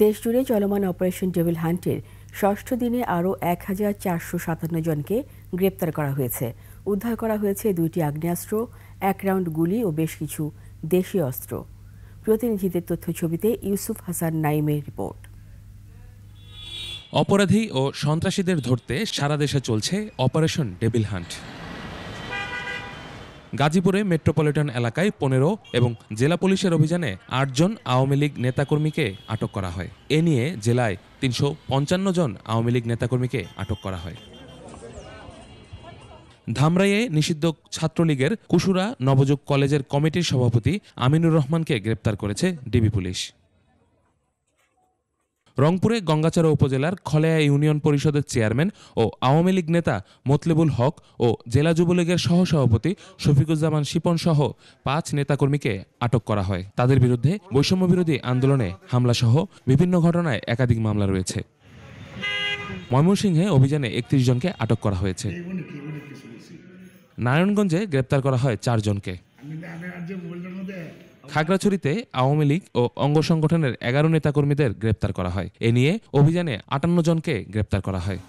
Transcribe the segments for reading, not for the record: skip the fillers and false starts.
দেশজুড়ে চলমান operation devil হান্টের ষষ্ঠ দিনে আরও ১,৪৫৭ জনকে গ্রেপ্তার করা হয়েছে। উদ্ধার করা হয়েছে ২টি আগ্নেয়াস্ত্র, ১ রাউন্ড গুলি ও বেশ কিছু দেশীয় অস্ত্র। প্রতিনিধিদের তথ্যছবিতে ইউসুফ হাসান নাইমের রিপোর্ট। অপরাধী ও সন্ত্রাসীদের ধরতে সারা দেশে চলছে অপারেশন ডেভিল হান্ট। গাজীপুরে মেট্রোপলিটন এলাকায় ১৫ এবং জেলা পুলিশের অভিযানে ৮ জন আওয়ামী লীগ নেতাকর্মীকে আটক করা হয়। এ নিয়ে জেলায় ৩৫৫ জন আওয়ামী লীগ নেতাকর্মীকে আটক করা হয়। ধামরাইয়ে নিষিদ্ধ ছাত্রলীগের কুশুরা নবযুগ কলেজের কমিটির সভাপতি আমিনুর রহমানকে গ্রেপ্তার করেছে ডিবি পুলিশ। রংপুরে গঙ্গাচড়া উপজেলার খলেয়া ইউনিয়ন পরিষদের চেয়ারম্যান ও আওয়ামী লীগ নেতা মতলেবুল হক ও জেলা যুবলীগের সহসভাপতি শফিকুজ্জামান শিপন সহ ৫ নেতাকর্মীকে আটক করা হয়। তাদের বিরুদ্ধে বৈষম্যবিরোধী আন্দোলনে হামলাসহ বিভিন্ন ঘটনায় একাধিক মামলা রয়েছে। ময়মনসিংহে অভিযানে ৩১ জনকে আটক করা হয়েছে। নারায়ণগঞ্জে গ্রেপ্তার করা হয় ৪ জনকে। খাগড়াছড়িতে আওয়ামী লীগ ও অঙ্গ সংগঠনের ১১ নেতাকর্মীদের গ্রেপ্তার করা হয়। এ নিয়ে অভিযানে ৫৮ জনকে গ্রেপ্তার করা হয়।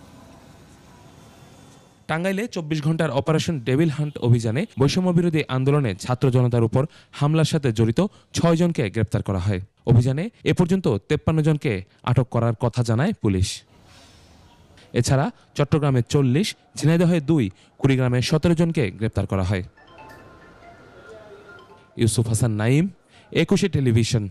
টাঙ্গাইলে ২৪ ঘন্টার অপারেশন ডেভিল হান্ট অভিযানে বৈষম্যবিরোধী আন্দোলনে ছাত্র জনতার উপর হামলার সাথে জড়িত ৬ জনকে গ্রেপ্তার করা হয়। অভিযানে এ পর্যন্ত ৫৩ জনকে আটক করার কথা জানায় পুলিশ। এছাড়া চট্টগ্রামে ৪০, ঝিনাইদহে ২, কুড়িগ্রামে ১৭ জনকে গ্রেপ্তার করা হয়। ইউসুফ হাসান নাইম, একুশে টেলিভিশন।